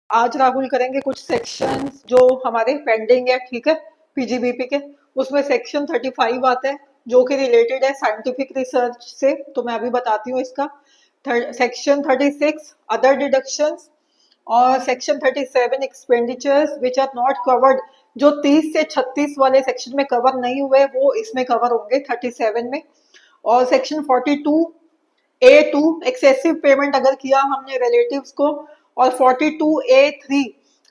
आज राहुल करेंगे कुछ सेक्शंस जो हमारे पेंडिंग है, ठीक है, पीजीबीपी के। उसमें सेक्शन 35 आता है जो कि रिलेटेड है साइंटिफिक रिसर्च से, तो मैं अभी बताती हूँ इसका। सेक्शन 36 अदर डिडक्शंस और section 37 expenditures which are not covered, जो 30 से 36 वाले सेक्शन में कवर नहीं हुए वो इसमें कवर होंगे 37 में। और सेक्शन 42A2 एक्सेसिव पेमेंट अगर किया हमने रिलेटिव्स को, और 42A3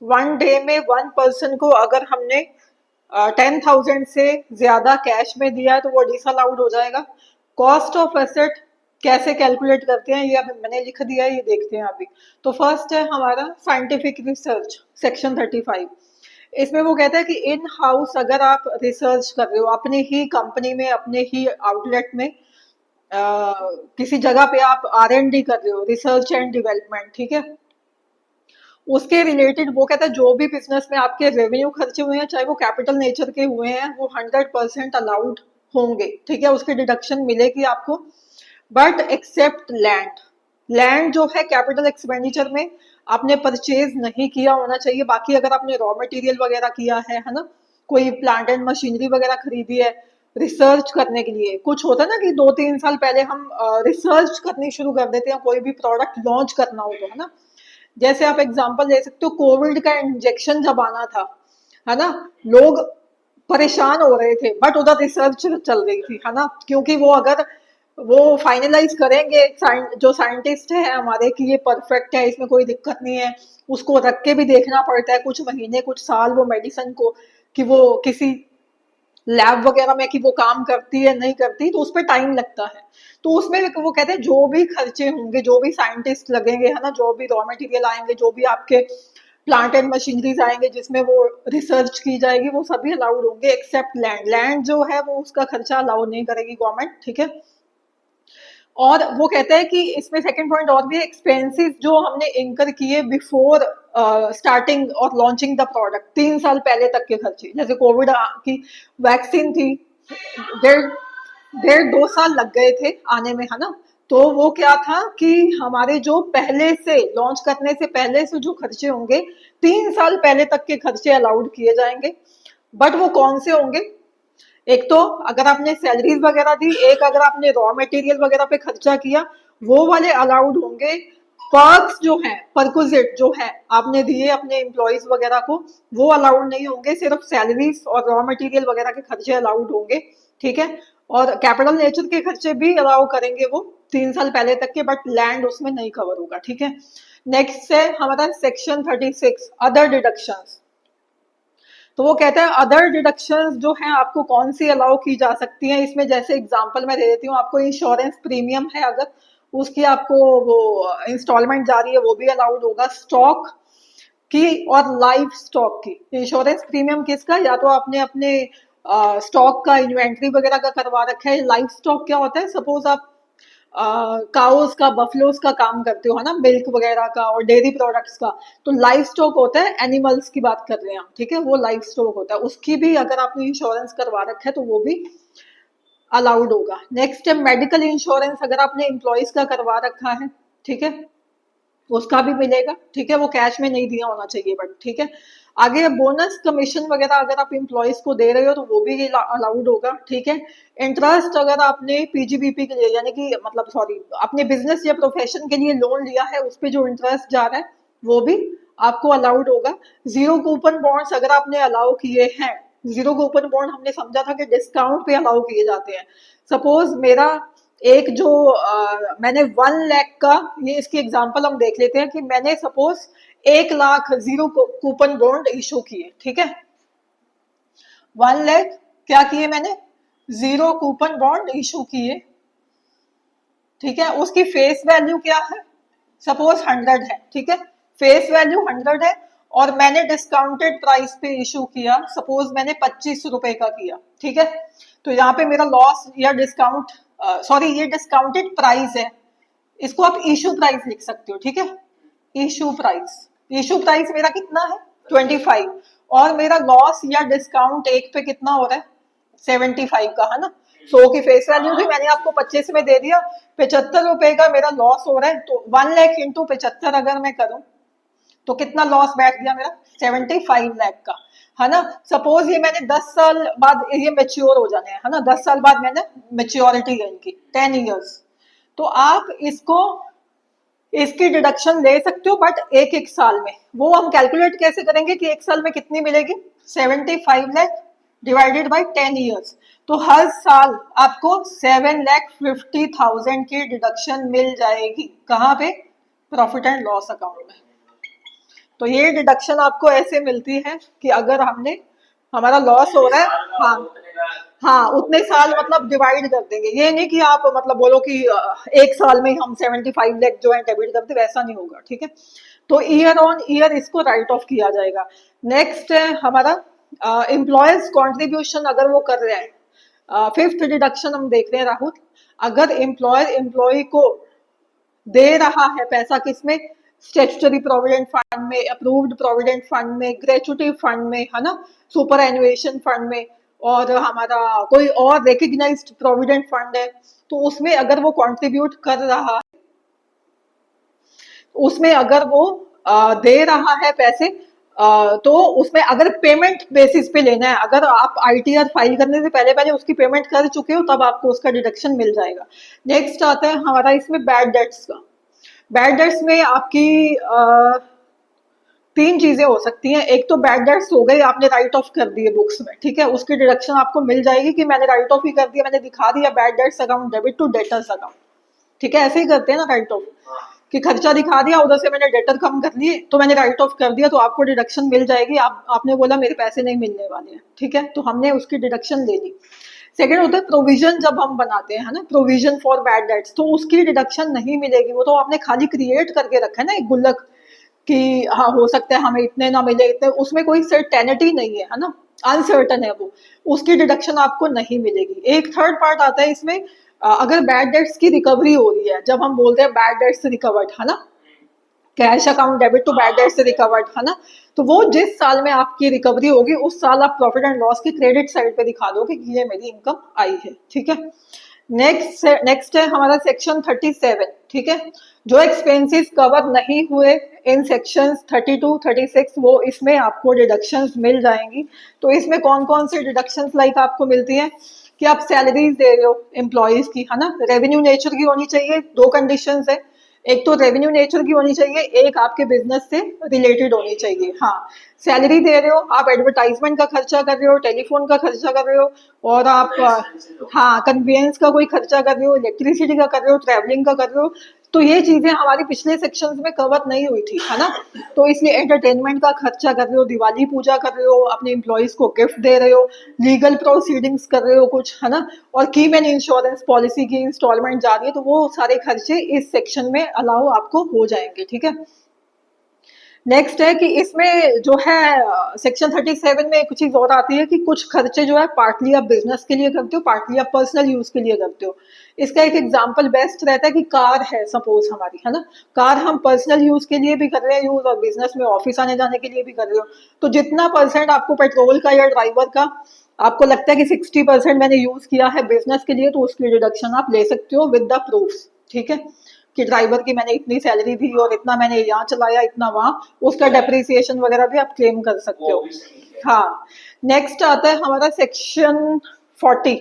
वन डे में वन पर्सन को अगर हमने 10,000 से ज्यादा कैश में दिया है तो वो डिसअलाउड हो जाएगा। कॉस्ट ऑफ एसेट कैसे कैलकुलेट करते हैं ये अभी मैंने लिख दिया है, ये देखते हैं अभी। तो फर्स्ट है हमारा साइंटिफिक रिसर्च सेक्शन 35। इसमें वो कहता है कि इन हाउस अगर आप रिसर्च कर रहे हो अपनी ही कंपनी में, अपने ही आउटलेट में, किसी जगह पे आप R&D कर रहे हो, रिसर्च एंड डेवलपमेंट, ठीक है, उसके रिलेटेड वो कहता है जो भी बिजनेस में आपके रेवेन्यू खर्चे हुए हैं चाहे वो कैपिटल नेचर के हुए हैं वो 100% अलाउड होंगे, ठीक है, उसकी डिडक्शन मिलेगी आपको। बट एक्सेप्ट लैंड, लैंड जो है कैपिटल एक्सपेंडिचर में आपने परचेज नहीं किया होना चाहिए। बाकी अगर आपने रॉ मटेरियल वगैरह किया है ना, कोई प्लांट एंड मशीनरी वगैरह खरीदी है रिसर्च करने के लिए, कुछ होता है ना कि 2-3 साल पहले हम रिसर्च करनी शुरू कर देते हैं कोई भी प्रोडक्ट लॉन्च करना हो तो, है ना। जैसे आप एग्जांपल ले सकते हो, कोविड का इंजेक्शन जब आना था, है ना, लोग परेशान हो रहे थे बट उधर रिसर्च चल रही थी, है ना, क्योंकि वो अगर वो फाइनलाइज करेंगे जो साइंटिस्ट है हमारे कि ये परफेक्ट है, इसमें कोई दिक्कत नहीं है, उसको रख के भी देखना पड़ता है कुछ महीने कुछ साल वो मेडिसिन को, कि वो किसी लैब वगैरह में कि वो काम करती है नहीं करती, तो उस पर टाइम लगता है। तो उसमें वो कहते हैं जो भी खर्चे होंगे, जो भी साइंटिस्ट लगेंगे, है ना, जो भी रॉ मटेरियल आएंगे, जो भी आपके प्लांट एंड मशीनरीज आएंगे जिसमें वो रिसर्च की जाएगी, वो सभी अलाउड होंगे एक्सेप्ट लैंड। लैंड जो है वो उसका खर्चा अलाउ नहीं करेगी गवर्नमेंट, ठीक है। और वो कहता है कि इसमें सेकंड पॉइंट और भी है, एक्सपेंसेस जो हमने इंकर किए बिफोर स्टार्टिंग और लॉन्चिंग द प्रोडक्ट, 3 साल पहले तक के खर्चे, जैसे कोविड की वैक्सीन थी, 1.5 2 साल लग गए थे आने में, है ना। तो वो क्या था कि हमारे जो पहले से लॉन्च करने से पहले से जो खर्चे होंगे, 3 साल पहले तक के खर्चे अलाउड किए जाएंगे। बट वो कौन से होंगे, एक तो अगर आपने सैलरीज वगैरह दी, एक अगर आपने रॉ मटेरियल वगैरह पे खर्चा किया, वो वाले अलाउड होंगे। पर्क्स जो है, परकुजिट जो है आपने दिए अपने एम्प्लॉयज वगैरह को, वो अलाउड नहीं होंगे, सिर्फ सैलरीज और रॉ मटेरियल वगैरह के खर्चे अलाउड होंगे, ठीक है। और कैपिटल नेचर के खर्चे भी अलाउ करेंगे वो 3 साल पहले तक के, बट लैंड उसमें नहीं कवर होगा, ठीक है। नेक्स्ट है हमारा सेक्शन 36 अदर डिडक्शंस। तो वो कहता है अदर डिडक्शंस जो हैं आपको कौन सी अलाउ की जा सकती हैं इसमें, जैसे एग्जांपल मैं दे देती हूँ आपको, इंश्योरेंस प्रीमियम है अगर उसकी आपको वो इंस्टॉलमेंट जा रही है वो भी अलाउड होगा। स्टॉक की और लाइव स्टॉक की इंश्योरेंस प्रीमियम किसका, या तो आपने अपने स्टॉक का इन्वेंट्री वगैरह का करवा रखा है। लाइव स्टॉक क्या होता है, सपोज आप काउस का बफलोस का काम करते हो, है ना, मिल्क वगैरह का और डेयरी प्रोडक्ट्स का, तो लाइव स्टॉक होता है, एनिमल्स की बात कर रहे हैं हम, ठीक है, वो लाइव स्टॉक होता है, उसकी भी अगर आपने इंश्योरेंस करवा रखा है तो वो भी अलाउड होगा। नेक्स्ट है मेडिकल इंश्योरेंस, अगर आपने एम्प्लॉयज का करवा रखा है, ठीक है, उसका भी मिलेगा, ठीक है, वो कैश में नहीं दिया होना चाहिए बट, ठीक है। आगे बोनस कमीशन वगैरह अगर आप एम्प्लॉयज को दे रहे हो तो वो भी अलाउड होगा, ठीक है। इंटरेस्ट अगर आपने पीजीबीपी के लिए, यानी कि मतलब सॉरी, अपने बिजनेस या प्रोफेशन के लिए लोन लिया है उस पर जो इंटरेस्ट जा रहा है वो भी आपको अलाउड होगा। जीरो कूपन बॉन्ड्स अगर आपने अलाउ किए हैं, जीरो कूपन बॉन्ड हमने समझा था कि डिस्काउंट पे अलाउ किए जाते हैं। सपोज मेरा एक जो मैंने 1 लाख का, ये इसकी एग्जांपल हम देख लेते हैं कि मैंने suppose 1 lakh zero coupon bond issue किए, ठीक है, 1 लाख क्या किए मैंने, जीरो कूपन बॉन्ड इशू किए, ठीक है। उसकी फेस वैल्यू क्या है, सपोज 100 है, ठीक है, फेस वैल्यू 100 है, और मैंने डिस्काउंटेड प्राइस पे इशू किया, सपोज मैंने 25 रुपए का किया, ठीक है। तो यहाँ पे मेरा लॉस या डिस्काउंट, सॉरी ये डिस्काउंटेड प्राइस है, इसको आप इशू प्राइस लिख सकते हो, ठीक है, इशू प्राइस। इशू प्राइस मेरा कितना है 25, और मेरा लॉस या डिस्काउंट एक पे कितना हो रहा है 75 का, है ना। 100 की फेस वैल्यू थी, मैंने आपको 25 में दे दिया, 75 रुपए का मेरा लॉस हो रहा है। तो 1 लाख इंटू 75 अगर मैं करूं तो कितना लॉस बैठ गया मेरा 75 लाख का, है ना। सपोज ये मैंने 10 साल बाद ये मेच्योर हो जाने हैं, है ना, 10 साल बाद मैंने मेच्योरिटी गेन की 10 इयर्स, तो आप इसको इसकी डिडक्शन ले सकते हो, बट एक एक साल में। वो हम कैलकुलेट कैसे करेंगे कि एक साल में कितनी मिलेगी, 75 लाख डिवाइडेड बाय 10 इयर्स, तो हर साल आपको 7,50,000 की डिडक्शन मिल जाएगी। कहाँ पे, प्रॉफिट एंड लॉस अकाउंट में। तो ये डिडक्शन आपको ऐसे मिलती है कि अगर हमने हमारा लॉस हो रहा है, हाँ हाँ, उतने साल मतलब डिवाइड कर देंगे। ये नहीं कि आप मतलब बोलो कि एक साल में हम 75 लाख जो है डेबिट करते, वैसा नहीं होगा, ठीक है। तो ईयर ऑन ईयर इसको राइट ऑफ किया जाएगा। नेक्स्ट है हमारा एम्प्लॉयज कॉन्ट्रीब्यूशन, अगर वो कर रहे हैं, फिफ्थ डिडक्शन हम देख रहे हैं राहुल। अगर एम्प्लॉयर एम्प्लॉय को दे रहा है पैसा, किसमें, स्टेचुटरी प्रोविडेंट फंड में, अप्रूव्ड प्रोविडेंट फंड में, ग्रेचुटी फंड में, है ना, सुपर एनुएशन फंड में, और हमारा कोई और रिकग्नाइज्ड प्रोविडेंट फंड है, तो उसमें अगर वो कंट्रीब्यूट कर रहा है, उसमें अगर वो दे रहा है पैसे, तो उसमें अगर पेमेंट बेसिस पे लेना है, अगर आप आईटीआर फाइल करने से पहले पहले उसकी पेमेंट कर चुके हो, तब आपको उसका डिडक्शन मिल जाएगा। नेक्स्ट आता है हमारा इसमें बैड डेट्स का। बैड डेट्स में आपकी तीन चीजें हो सकती हैं। एक तो बैड डेट्स हो गई, आपने राइट ऑफ कर दिए बुक्स में, ठीक है, उसकी डिडक्शन आपको मिल जाएगी कि मैंने राइट ऑफ ही कर दिया, मैंने दिखा दिया bad debts account debit to debtors account, ठीक है, ऐसे ही करते हैं ना राइट ऑफ, कि खर्चा दिखा दिया, उधर से मैंने डेटर कम कर लिए, तो मैंने राइट ऑफ कर दिया, तो आपको डिडक्शन मिल जाएगी। आपने बोला मेरे पैसे नहीं मिलने वाले हैं, ठीक है, तो हमने उसकी डिडक्शन ले ली। सेकेंड होता है प्रोविजन, जब हम बनाते हैं, है ना, प्रोविजन फॉर बैड डेट्स, तो उसकी डिडक्शन नहीं मिलेगी। वो तो आपने खाली क्रिएट करके रखा है ना एक गुल्लक, कि हाँ हो सकता है हमें इतने ना मिले इतने, उसमें कोई सर्टेनिटी नहीं है ना, अनसर्टन है वो, उसकी डिडक्शन आपको नहीं मिलेगी। एक थर्ड पार्ट आता है इसमें, अगर बैड डेट्स की रिकवरी हो रही है, जब हम बोलते हैं बैड डेट्स रिकवर्ड, है ना, cash account debit to bad debts recovered, है ना, तो वो जिस साल में आपकी रिकवरी होगी, उस साल आप प्रॉफिट एंड लॉस की क्रेडिट साइड पे दिखा दोगे कि ये मेरी इनकम आई है, ठीक है। नेक्स्ट है हमारा सेक्शन 37, ठीक है, जो एक्सपेंसेस कवर नहीं हुए इन सेक्शंस 32, 36, वो इसमें आपको डिडक्शंस मिल जाएंगी। तो इसमें कौन कौन सी डिडक्शंस लाइक आपको मिलती है, कि आप सैलरीज दे रहे हो एम्प्लॉयज की, है ना, रेवेन्यू नेचर की होनी चाहिए, दो कंडीशंस है, एक तो रेवेन्यू नेचर की होनी चाहिए, एक आपके बिजनेस से रिलेटेड होनी चाहिए। हाँ, सैलरी दे रहे हो आप, एडवर्टाइजमेंट का खर्चा कर रहे हो, टेलीफोन का खर्चा कर रहे हो, और आप हाँ कन्वेंस का कोई खर्चा कर रहे हो, इलेक्ट्रिसिटी का कर रहे हो, ट्रैवलिंग का कर रहे हो, तो ये चीजें हमारी पिछले सेक्शंस में कवर नहीं हुई थी, है ना। तो इसलिए एंटरटेनमेंट का खर्चा कर रहे हो, दिवाली पूजा कर रहे हो, अपने एम्प्लॉयज को गिफ्ट दे रहे हो, लीगल प्रोसीडिंग्स कर रहे हो कुछ, है ना, और की मैन इंश्योरेंस पॉलिसी की इंस्टॉलमेंट जा रही है, तो वो सारे खर्चे इस सेक्शन में अलाउ आपको हो जाएंगे, ठीक है। नेक्स्ट है कि इसमें जो है सेक्शन 37 में एक चीज और आती है कि कुछ खर्चे जो है पार्टली आप बिजनेस के लिए करते हो, पार्टली आप पर्सनल यूज के लिए करते हो। इसका एक एग्जांपल बेस्ट रहता है कि कार है सपोज हमारी, है ना, कार हम पर्सनल यूज के लिए भी कर रहे हैं यूज, और बिजनेस में ऑफिस आने जाने के लिए भी कर रहे हो, तो जितना परसेंट आपको पेट्रोल का या ड्राइवर का आपको लगता है कि 60% मैंने यूज किया है बिजनेस के लिए, तो उसकी डिडक्शन आप ले सकते हो विद द प्रूफ, ठीक है, कि ड्राइवर की मैंने इतनी सैलरी दी और इतना मैंने यहाँ चलाया, इतना वहाँ, उसका डेप्रिसिएशन वगैरह भी आप क्लेम कर सकते हो। हाँ, नेक्स्ट आता है हमारा सेक्शन 40,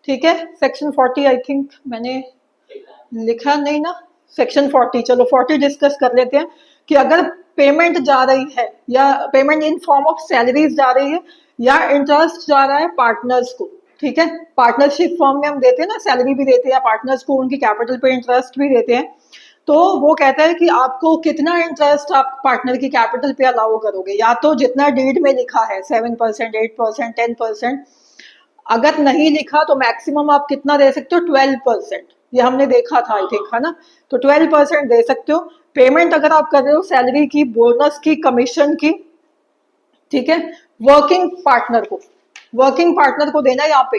ठीक है, सेक्शन 40 आई थिंक मैंने लिखा नहीं ना, सेक्शन 40, चलो 40 डिस्कस कर लेते हैं, कि अगर पेमेंट जा रही है, या payment in form of salaries जा रही है, या इंटरेस्ट जा रहा है पार्टनर्स को, ठीक है, पार्टनरशिप फॉर्म में हम देते हैं ना, सैलरी भी देते हैं पार्टनर्स को, उनकी कैपिटल पे इंटरेस्ट भी देते हैं, तो वो कहता है कि आपको कितना इंटरेस्ट आप पार्टनर की कैपिटल पे अलाउ करोगे, या तो जितना डीड में लिखा है 7%, 8%, 10%, अगर नहीं लिखा तो मैक्सिमम आप कितना दे सकते हो, 12%, ये हमने देखा था आई थिंक, है ना, तो 12% दे सकते हो। पेमेंट अगर आप कर रहे हो सैलरी की, बोनस की, कमीशन की, ठीक है, वर्किंग पार्टनर को देना है। यहाँ पे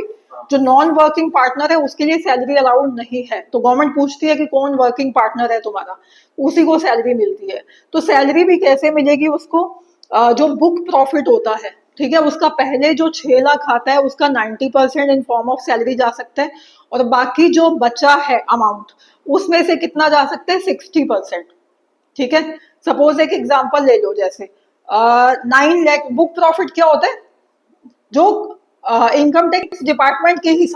जो नॉन वर्किंग पार्टनर है उसके लिए सैलरी अलाउड नहीं है, तो गवर्नमेंट पूछती है कि कौन वर्किंग पार्टनर है तुम्हारा, उसी को सैलरी मिलती है। तो सैलरी भी कैसे मिलेगी उसको, जो बुक प्रॉफिट होता है, ठीक है, उसका पहले जो 6 लाख आता है उसका 90% इन फॉर्म ऑफ सैलरी जा सकता है, और बाकी जो बचा है अमाउंट उसमें से कितना जा सकता है, 60%, ठीक है। सपोज एक एग्जांपल ले लो, जैसे 9 लाख बुक प्रॉफिट क्या होता है, जो इनकम टैक्स डिपार्टमेंट के हिसाब